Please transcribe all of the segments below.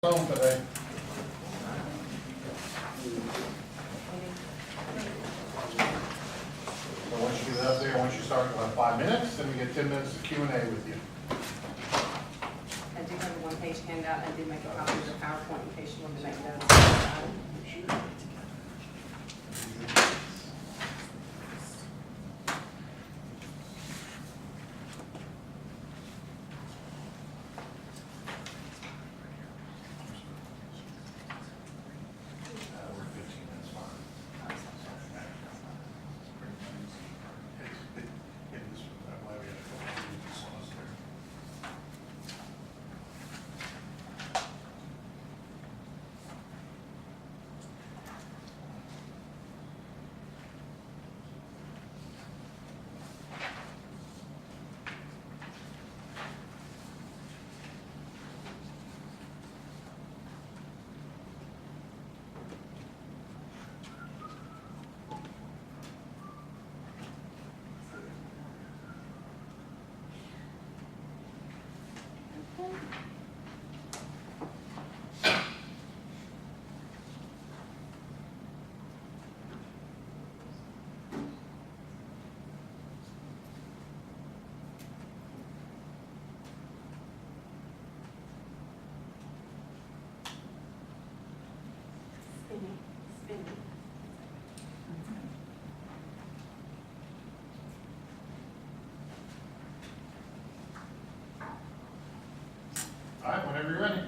Home today. So once you get up there, once you start, we'll have 5 minutes, then we get 10 minutes of Q&A with you. I do have a one-page handout. I did make a copy of the PowerPoint in case you want to make notes. We're 15 minutes fine. I'm glad we had a couple of these on us there. Spinning. All right, whenever you're ready.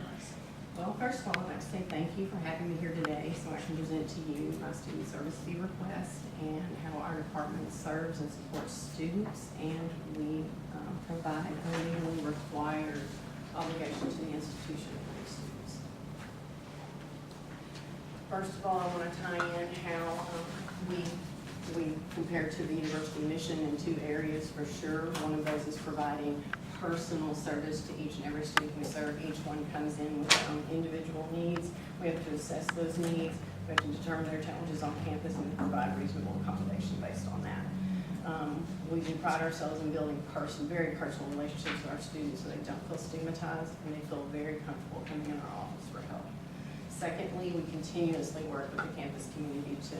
Well, first of all, I'd like to say thank you for having me here today so I can present to you my student service fee request and how our department serves and supports students, and we provide a legally required obligation to the institution for these students. First of all, I want to tie in how we compare to the university mission in two areas for sure. One of those is providing personal service to each and every student we serve. Each one comes in with their own individual needs. We have to assess those needs. We have to determine their challenges on campus and provide reasonable accommodation based on that. We do pride ourselves in building very personal relationships with our students so they don't feel stigmatized and they feel very comfortable coming in our office for help. Secondly, we continuously work with the campus community to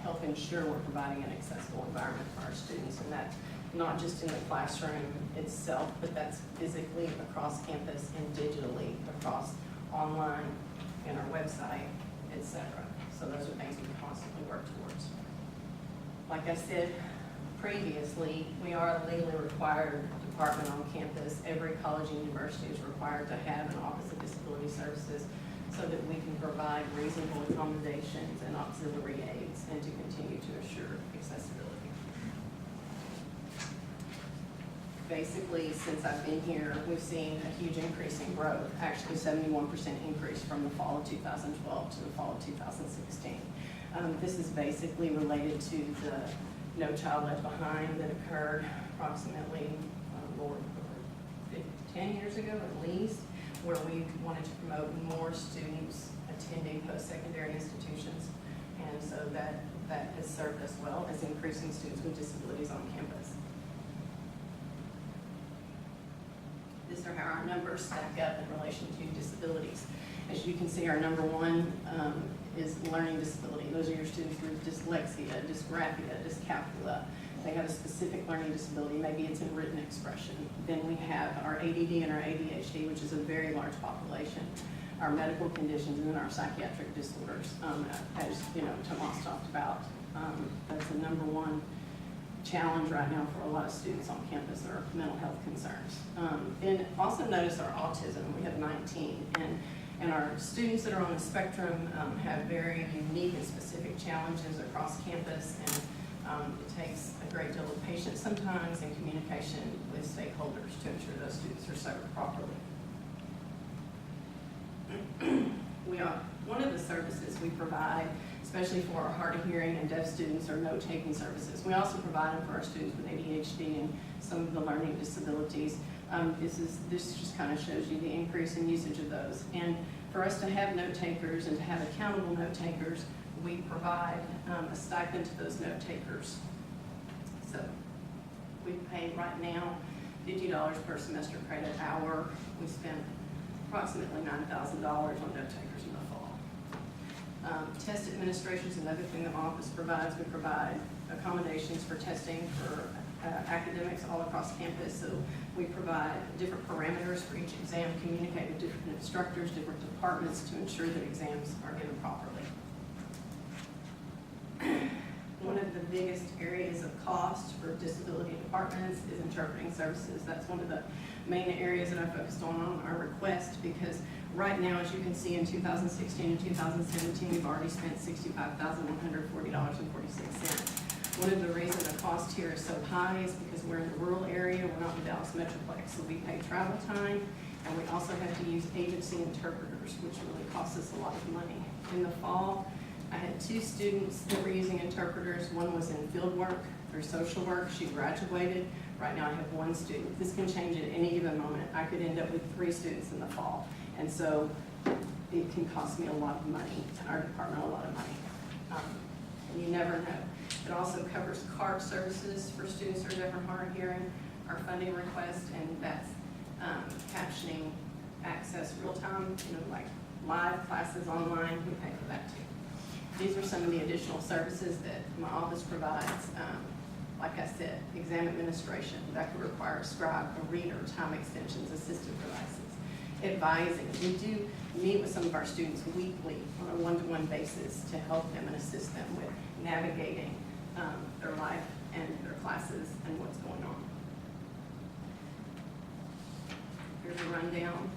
help ensure we're providing an accessible environment for our students, and that's not just in the classroom itself, but that's physically across campus and digitally across online and our website, etc. So those are things we constantly work towards. Like I said previously, we are a legally required department on campus. Every college and university is required to have an Office of Disability Services so that we can provide reasonable accommodations and auxiliary aids and to continue to assure accessibility. Basically, since I've been here, we've seen a huge increase in growth, actually 71% increase from the fall of 2012 to the fall of 2016. This is basically related to the No Child Left Behind that occurred approximately, 10 years ago at least, where we wanted to promote more students attending post-secondary institutions. And so that has served us well as increasing students with disabilities on campus. These are how our numbers stack up in relation to disabilities. As you can see, our number one is learning disability. Those are your students with dyslexia, dysgraphia, dyscalculia. They have a specific learning disability. Maybe it's in written expression. Then we have our ADD and our ADHD, which is a very large population. Our medical conditions and then our psychiatric disorders, as you know, Tomas talked about. That's the number one challenge right now for a lot of students on campus are mental health concerns. And also notice our autism. We have 19, and our students that are on the spectrum have very unique and specific challenges across campus, and it takes a great deal of patience sometimes and communication with stakeholders to ensure those students are served properly. One of the services we provide, especially for our hard of hearing and deaf students, are note-taking services. We also provide them for our students with ADHD and some of the learning disabilities. This just kind of shows you the increase in usage of those. And for us to have note takers and to have accountable note takers, we provide a stipend to those note takers. So we pay right now $50 per semester credit hour. We spend approximately $9,000 on note takers in the fall. Test administration is another thing that my office provides. We provide accommodations for testing for academics all across campus. So we provide different parameters for each exam, communicate with different instructors, different departments to ensure that exams are given properly. One of the biggest areas of cost for disability departments is interpreting services. That's one of the main areas that I focused on our request, because right now, as you can see, in 2016 and 2017, we've already spent $65,140.46. One of the reasons the cost here is so high is because we're in the rural area, we're not in the Dallas Metroplex, so we pay travel time, and we also have to use agency interpreters, which really costs us a lot of money. In the fall, I had 2 students that were using interpreters. One was in field work or social work. She graduated. Right now I have 1 student. This can change at any given moment. I could end up with 3 students in the fall. And so it can cost me a lot of money, and our department a lot of money. And you never know. It also covers card services for students who are deaf or hard of hearing, our funding request, and that's captioning access real time, like live classes online. We pay for that too. These are some of the additional services that my office provides. Like I said, exam administration, that could require a scribe, a reader, time extensions, assistive devices. Advising, we do meet with some of our students weekly on a one-to-one basis to help them and assist them with navigating their life and their classes and what's going on. Here's a rundown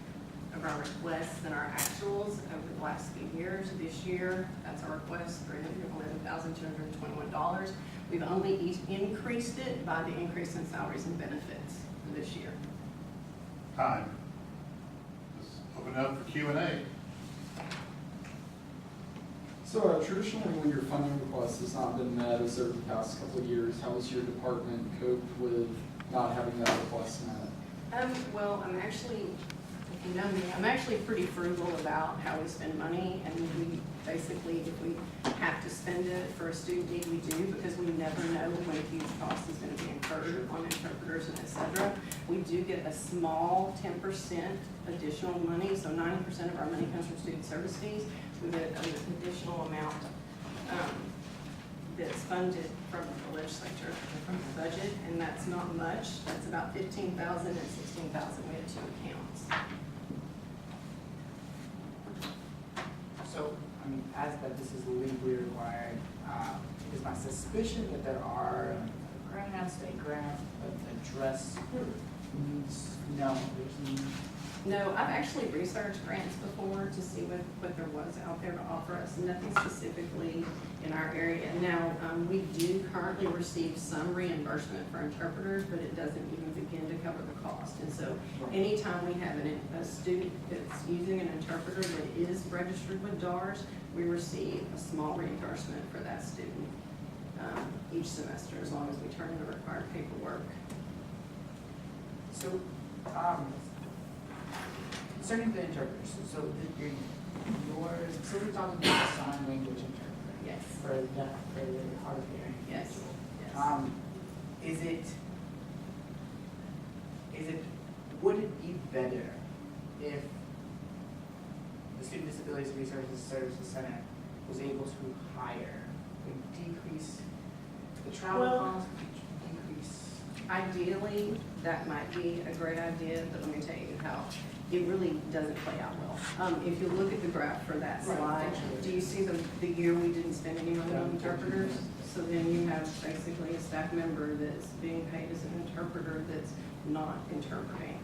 of our requests and our actuals over the last few years. This year, that's our request, $311,221. We've only increased it by the increase in salaries and benefits for this year. Time. Let's open it up for Q&A. So traditionally, when your funding request has not been met as over the past couple of years, how has your department coped with not having that request met? Well, I'm actually, if you know me, I'm actually pretty frugal about how we spend money, and we basically, if we have to spend it for a student need, we do, because we never know when a huge cost is going to be incurred on interpreters and et cetera. We do get a small 10% additional money, so 90% of our money comes from student service fees. We get an additional amount that's funded from the legislature, from the budget, and that's not much. That's about $15,000 and $16,000. We have 2 accounts. So, I mean, as that this is legally required, it is my suspicion that there are grants, state grants that address needs. No, there's No, I've actually researched grants before to see what there was out there to offer us, nothing specifically in our area. Now, we do currently receive some reimbursement for interpreters, but it doesn't even begin to cover the cost. And so anytime we have a student that's using an interpreter that is registered with DARS, we receive a small reimbursement for that student each semester, as long as we turn in the required paperwork. So, concerning the interpreters, so we're talking about sign language interpreter. Yes. For the hard of hearing. Yes. Yes. Would it be better if the Student Disabilities Resources Services Center was able to hire, decrease the travel costs, decrease? Ideally, that might be a great idea, but let me tell you how it really doesn't play out well. If you look at the graph for that slide, do you see the year we didn't spend any money on interpreters? So then you have basically a staff member that's being paid as an interpreter that's not interpreting.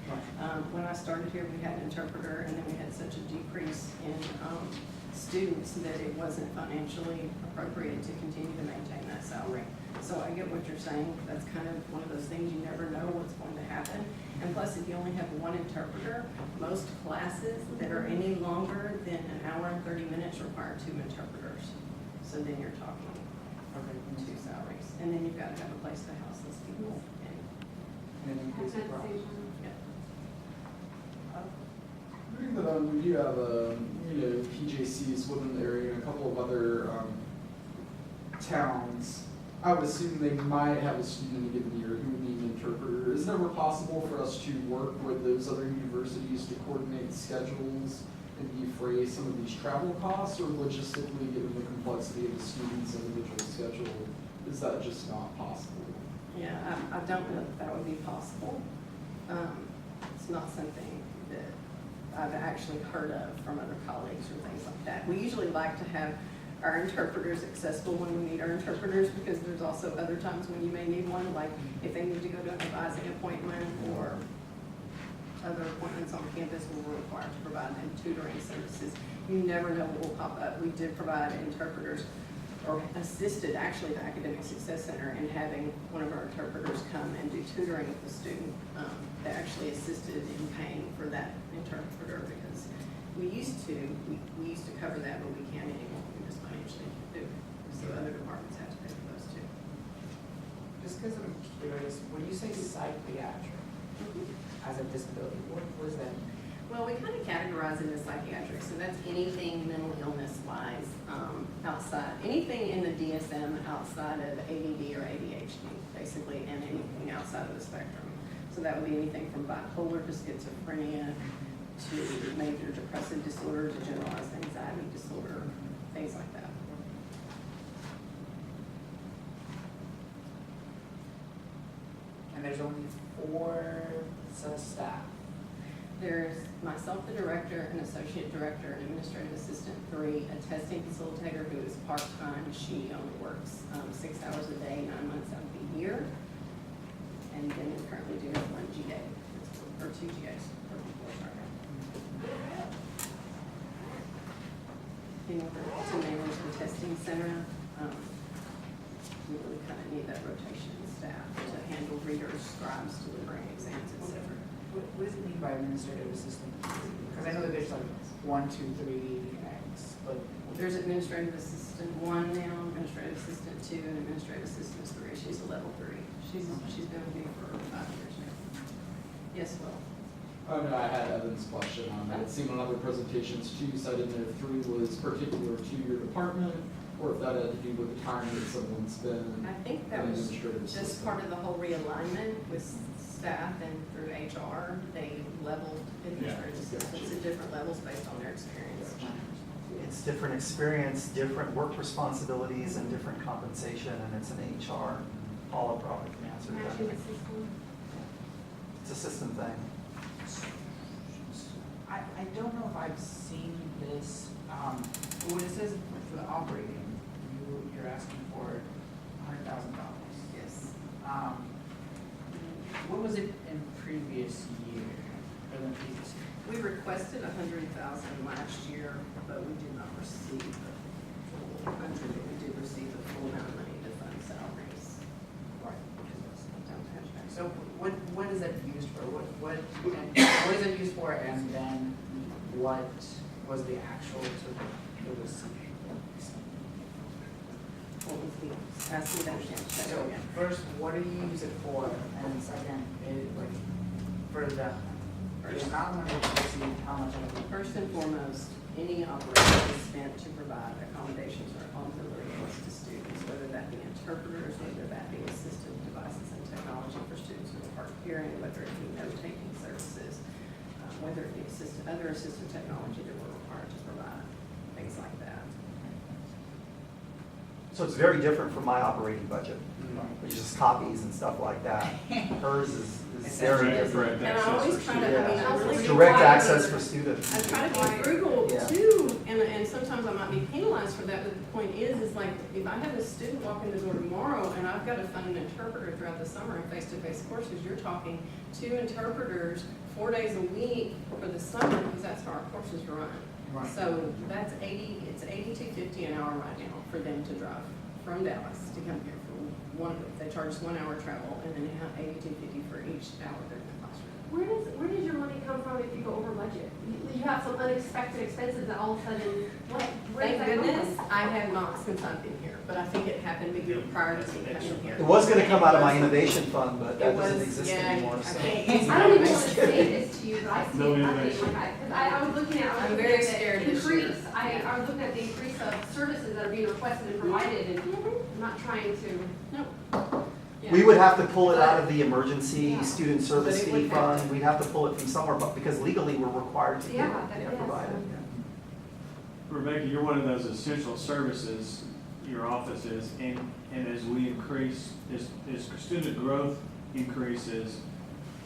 When I started here, we had an interpreter, and then we had such a decrease in students that it wasn't financially appropriate to continue to maintain that salary. So I get what you're saying. That's kind of one of those things, you never know what's going to happen. And plus, if you only have 1 interpreter, most classes that are any longer than an hour and 30 minutes require 2 interpreters. So then you're talking 2 salaries. And then you've got to have a place to house those people. And increase the cost. Reading that we do have PJCs within the area and a couple of other towns I would assume they might have a student in a given year who would need an interpreter. Is it ever possible for us to work with those other universities to coordinate schedules and defray some of these travel costs, or logistically, given the complexity of the student's individual schedule, is that just not possible? Yeah, I don't know if that would be possible. It's not something that I've actually heard of from other colleagues or things like that. We usually like to have our interpreters accessible when we need our interpreters, because there's also other times when you may need one, like if they need to go to an advising appointment or other appointments on campus where we're required to provide them tutoring services. You never know what will pop up. We did provide interpreters, or assisted actually the Academic Success Center in having one of our interpreters come and do tutoring with the student. They actually assisted in paying for that interpreter, because we used to cover that, but we can't anymore. We just financially do it. So other departments have to pay for those too. Just because I'm curious, when you say psychiatric as a disability, what does that mean? Well, we kind of categorize it as psychiatric, so that's anything mental illness-wise outside, anything in the DSM outside of ADD or ADHD, basically, and anything outside of the spectrum. So that would be anything from bipolar to schizophrenia to major depressive disorder to generalized anxiety disorder, things like that. And there's only 4 staff. There's myself, the director, an associate director, an administrative assistant, 3, a testing facilitator who is part-time. She only works 6 hours a day, 9 months out of the year. And then we're currently doing 1 GA, or 2 GAs. In order to manage the testing center, we really kind of need that rotation of staff to handle readers, scribes, delivering exams, etc. What does it mean by administrative assistant? Because I know that there's like 1, 2, 3 ranks, but There's administrative assistant 1 now, administrative assistant 2, and administrative assistant 3. She's a level 3. She's been with me for 5 years now. Yes, Will? Oh, no, I had Evan's question on that. Seen on other presentations too, so I didn't know if 3 was particular to your department, or if that had to do with the time that someone's been I think an that was administrative just assistant. part of the whole realignment with staff and through HR. They leveled administrative assistants at different levels based on their experience. It's different experience, different work responsibilities, and different compensation, and it's an HR. Paula probably can answer that. It's a system thing. I don't know if I've seen this, when it says for the operating, you're asking for $100,000. Yes. What was it in previous year, or the previous year? We requested $100,000 last year, but we did not receive the full 100, but we did receive the full amount of money to fund salaries. Right. Don't touch that. So what is that used for? What is it used for, and then what was the actual sort of the receipt? What was the, ask me that again. Say So that again. first, what do you use it for? And second, like for the amount of money you receive, how much of it? First and foremost, any operation is spent to provide accommodations or auxiliary aids to students, whether that be interpreters, whether that be assistive devices and technology for students with hard of hearing, whether it be note-taking services, whether it be other assistive technology that we're required to provide, things like that. So it's very different from my operating budget, which is copies and stuff like that. Hers is very different. And I always try to, I mean, I really. Direct access for students. I try to be frugal Yeah. too, and sometimes I might be penalized for that, but the point is like, if I have a student walk in the door tomorrow and I've got to fund an interpreter throughout the summer in face-to-face courses, you're talking 2 interpreters 4 days a week for the summer, because that's how our courses run. Right. So that's it's $82.50 an hour right now for them to drive from Dallas to come here for one week. They charge us 1 hour travel, and then they have $82.50 for each hour they're in the classroom. Where does your money come from if you go over budget? You have some unexpected expenses that all of a sudden, what Thank does that come goodness, from? I have not since I've been here, but I think it happened prior to me coming here. It was gonna come out of my innovation fund, but that It was, doesn't exist yeah, anymore, I so. can't- I don't even want to say this to you, but I see No it, innovation. I was looking at, I'm very scared this year. I was looking at the increase of services that are being requested and provided, and I'm not trying to. Yeah. We would have to pull it out of the emergency Yeah. student service But it would fee have fund. to. We'd have to pull it from somewhere, but because legally we're required to Yeah, that is, provide it. Rebecca, you're one of those essential services, your office is, and as we increase, as student growth increases,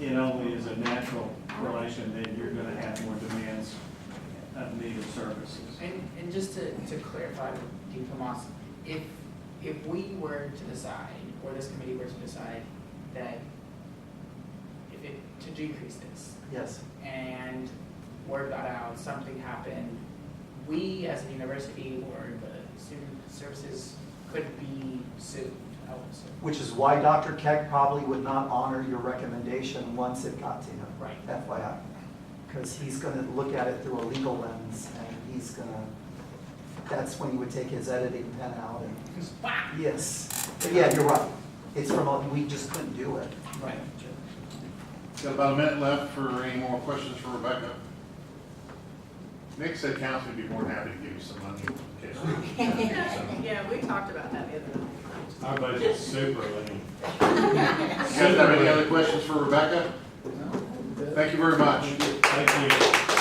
it only is a natural relation that you're gonna have more demands of needed services. And just to clarify with Dean Tomas, if we were to decide, or this committee were to decide that to decrease this, Yes. and word got out, something happened, we as a university or the student services could be sued, I would assume. Which is why Dr. Keck probably would not honor your recommendation once it got to him. Right. FYI. Because he's gonna look at it through a legal lens and he's gonna, that's when he would take his editing pen out and, yes. But yeah, you're right. It's we just couldn't do it. Right. Got about a minute left for any more questions for Rebecca. Nick said council would be more than happy to give you some money in case. Yeah, we talked about that the other night. Our budget's super lean. You guys have any other questions for Rebecca? Thank you very much. Thank you.